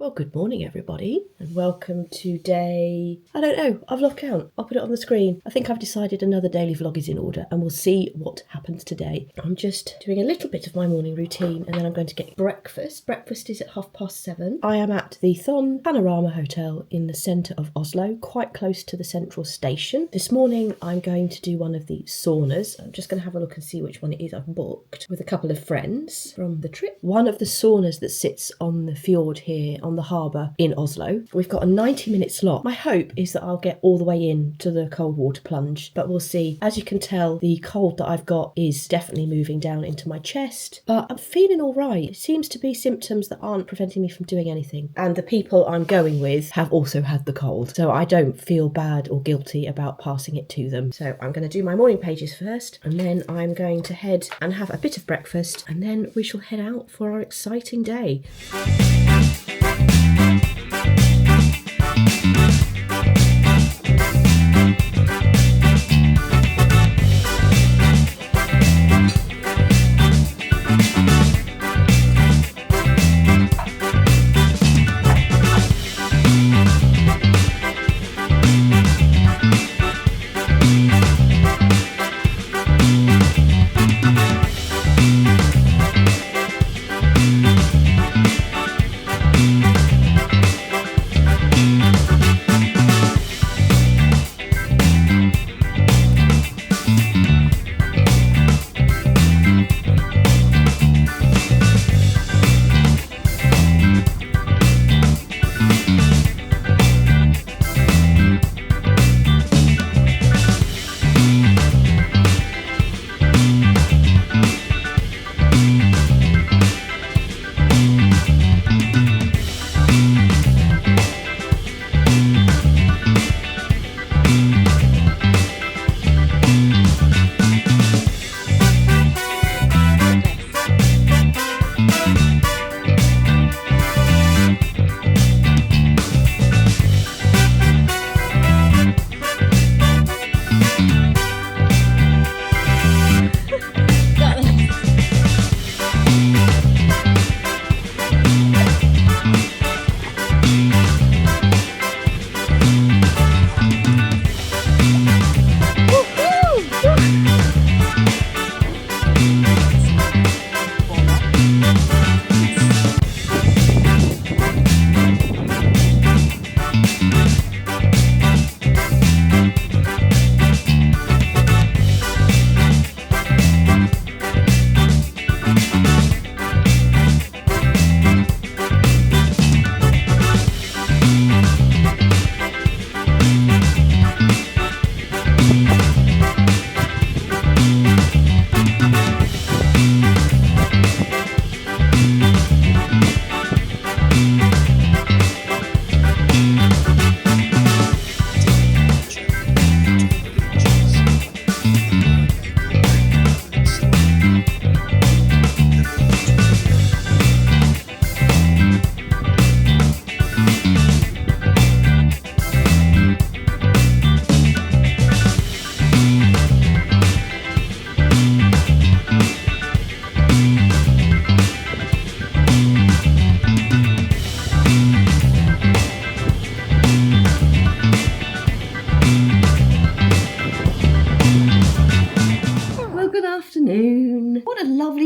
Well, good morning, everybody, and welcome to day... I don't know, I've lost count. I'll put it on the screen. I think I've decided another daily vlog is in order, and we'll see what happens today. I'm just doing a little bit of my morning routine, and then I'm going to get breakfast. Breakfast is at 7:30. I am at the Thon Panorama Hotel in the centre of Oslo, quite close to the central station. This morning, I'm going to do one of the saunas. I'm just going to have a look and see which one it is I've booked with a couple of friends from the trip. One of the saunas that sits on the fjord here, on the harbour in Oslo. We've got a 90-minute slot. My hope is that I'll get all the way in to the cold water plunge, but we'll see. As you can tell, the cold that I've got is definitely moving down into my chest, but I'm feeling all right. It seems to be symptoms that aren't preventing me from doing anything. And the people I'm going with have also had the cold, so I don't feel bad or guilty about passing it to them. So I'm going to do my morning pages first, and then I'm going to head and have a bit of breakfast, and then we shall head out for our exciting day.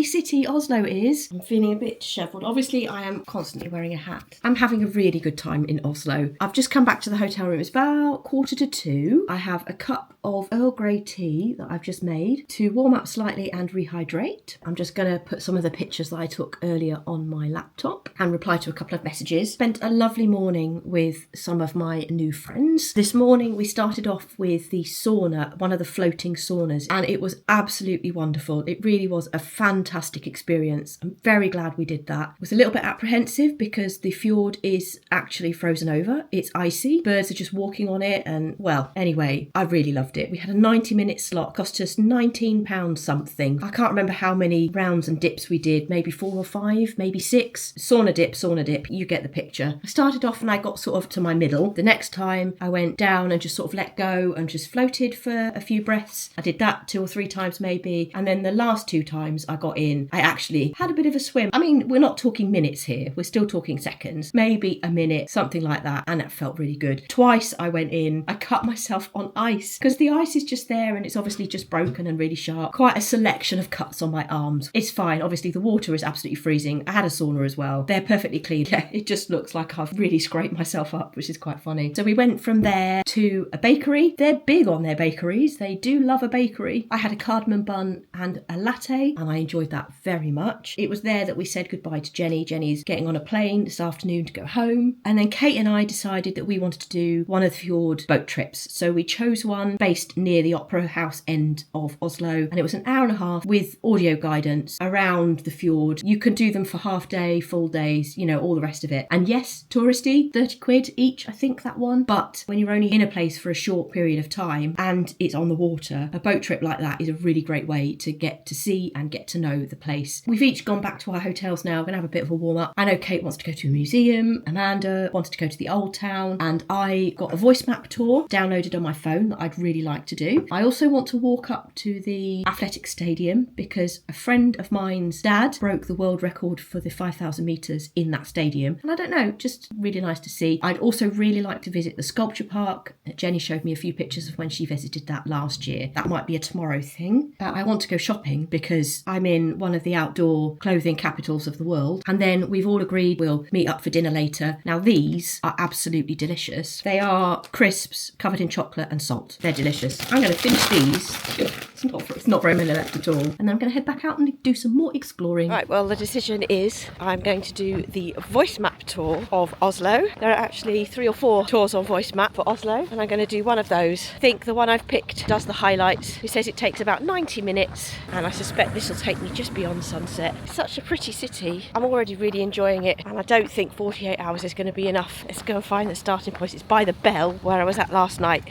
City Oslo is. I'm feeling a bit dishevelled. Obviously, I am constantly wearing a hat. I'm having a really good time in Oslo. I've just come back to the hotel room. It's about 1:45. I have a cup of Earl Grey tea that I've just made to warm up slightly and rehydrate. I'm just going to put some of the pictures that I took earlier on my laptop and reply to a couple of messages. Spent a lovely morning with some of my new friends. This morning we started off with the sauna, one of the floating saunas, and it was absolutely wonderful. It really was a fantastic experience. I'm very glad we did that. I was a little bit apprehensive because the fjord is actually frozen over. It's icy. Birds are just walking on it, and well, anyway, I really loved loved it. We had a 90-minute slot, cost us £19 something. I can't remember how many rounds and dips we did, maybe 4 or 5, maybe 6. Sauna dip, you get the picture. I started off and I got sort of to my middle. The next time I went down and just sort of let go and just floated for a few breaths. I did that 2 or 3 times maybe. And then the last 2 times I got in, I actually had a bit of a swim. I mean, we're not talking minutes here. We're still talking seconds, maybe a minute, something like that. And it felt really good. Twice I went in, I cut myself on ice because the ice is just there and it's obviously just broken and really sharp. Quite a selection of cuts on my arms. It's fine. Obviously the water is absolutely freezing. I had a sauna as well. They're perfectly clean. Yeah, it just looks like I've really scraped myself up, which is quite funny. So we went from there to a bakery. They're big on their bakeries. They do love a bakery. I had a cardamom bun and a latte and I enjoyed that very much. It was there that we said goodbye to Jenny. Jenny's getting on a plane this afternoon to go home. And then Kate and I decided that we wanted to do one of the fjord boat trips. So we chose one based near the Opera House end of Oslo, and it was an hour and a half with audio guidance around the fjord. You can do them for half day, full days, you know, all the rest of it. And yes, touristy, 30 quid each, I think that one. But when you're only in a place for a short period of time and it's on the water, a boat trip like that is a really great way to get to see and get to know the place. We've each gone back to our hotels now. We're going to have a bit of a warm up. I know Kate wants to go to a museum, Amanda wanted to go to the old town, and I got a VoiceMap tour downloaded on my phone that I'd really like to do. I also want to walk up to the athletic stadium because a friend of mine's dad broke the world record for the 5,000 metres in that stadium. And I don't know, just really nice to see. I'd also really like to visit the sculpture park. Jenny showed me a few pictures of when she visited that last year. That might be a tomorrow thing. I want to go shopping because I'm in one of the outdoor clothing capitals of the world. And then we've all agreed we'll meet up for dinner later. Now these are absolutely delicious. They are crisps covered in chocolate and salt. They're delicious. I'm going to finish these. It's not very many left at all. And then I'm going to head back out and do some more exploring. Right, well, the decision is I'm going to do the VoiceMap tour of Oslo. There are actually 3 or 4 tours on VoiceMap for Oslo, and I'm going to do one of those. I think the one I've picked does the highlights. It says it takes about 90 minutes, and I suspect this will take me just beyond sunset. It's such a pretty city. I'm already really enjoying it, and I don't think 48 hours is going to be enough. Let's go and find the starting point. It's by the Bell, where I was at last night.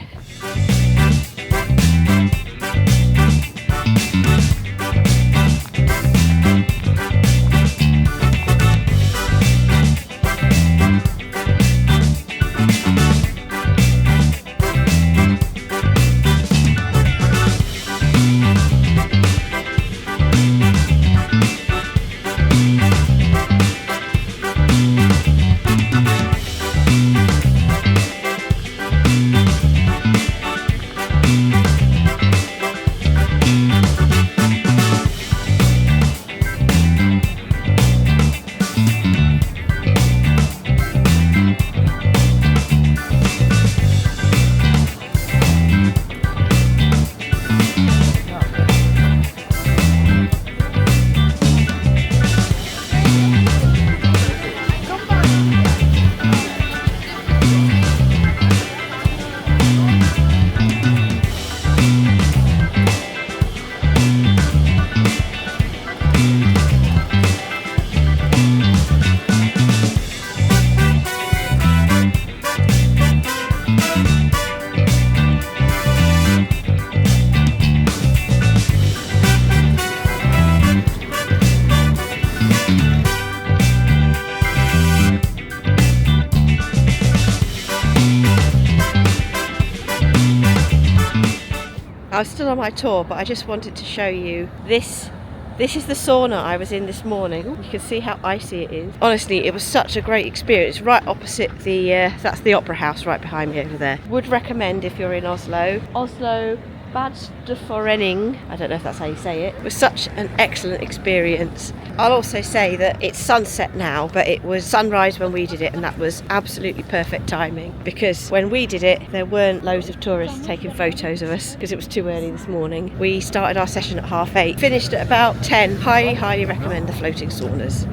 I was still on my tour, but I just wanted to show you this. This is the sauna I was in this morning. You can see how icy it is. Honestly, it was such a great experience. Right opposite the, that's the Opera House right behind me over there. Would recommend if you're in Oslo. Oslo Badstoforening, I don't know if that's how you say it. It was such an excellent experience. I'll also say that it's sunset now, but it was sunrise when we did it, and that was absolutely perfect timing, because when we did it there weren't loads of tourists taking photos of us because it was too early this morning. We started our session at 8:30, finished at about 10. Highly recommend the floating saunas.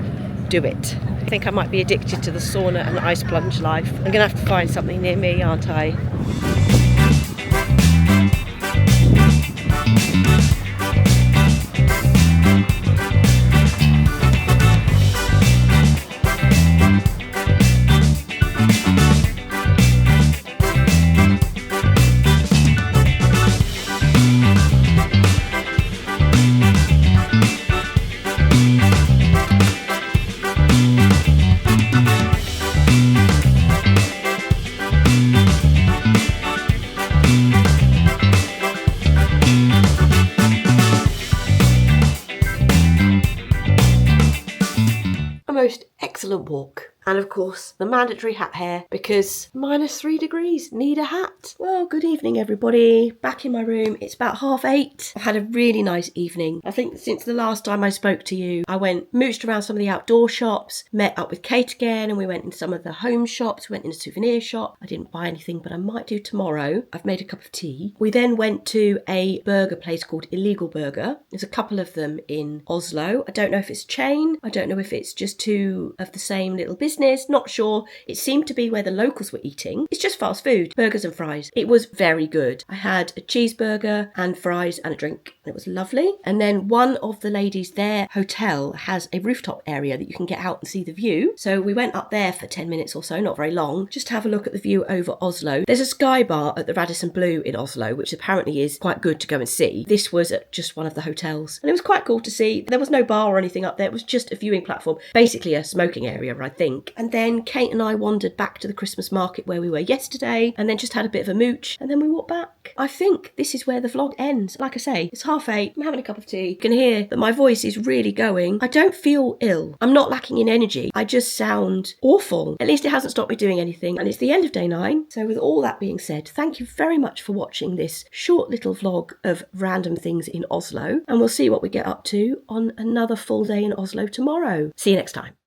Do it. I think I might be addicted to the sauna and ice plunge life. I'm gonna have to find something near me, aren't I? excellent walk. And of course, the mandatory hat hair, because -3 degrees, need a hat. Well, good evening, everybody. Back in my room. It's about 8:30. I've had a really nice evening. I think since the last time I spoke to you, I mooched around some of the outdoor shops, met up with Kate again, and we went in some of the home shops, went in a souvenir shop. I didn't buy anything, but I might do tomorrow. I've made a cup of tea. We then went to a burger place called Illegal Burger. There's a couple of them in Oslo. I don't know if it's a chain. I don't know if it's just two of the same little business. Not sure. It seemed to be where the locals were eating. It's just fast food, burgers and fries. It was very good. I had a cheeseburger and fries and a drink. It was lovely. And then one of the ladies, their hotel has a rooftop area that you can get out and see the view. So we went up there for 10 minutes or so, not very long, just to have a look at the view over Oslo. There's a sky bar at the Radisson Blu in Oslo, which apparently is quite good to go and see. This was at just one of the hotels. And it was quite cool to see. There was no bar or anything up there. It was just a viewing platform, basically a smoking area, I think. And then Kate and I wandered back to the Christmas market where we were yesterday, and then just had a bit of a mooch, and then we walked back. I think this is where the vlog ends. Like I say, it's 8:30. I'm having a cup of tea. You can hear that my voice is really going. I don't feel ill. I'm not lacking in energy. I just sound awful. At least it hasn't stopped me doing anything, and it's the end of day 9. So with all that being said, thank you very much for watching this short little vlog of random things in Oslo, and we'll see what we get up to on another full day in Oslo tomorrow. See you next time.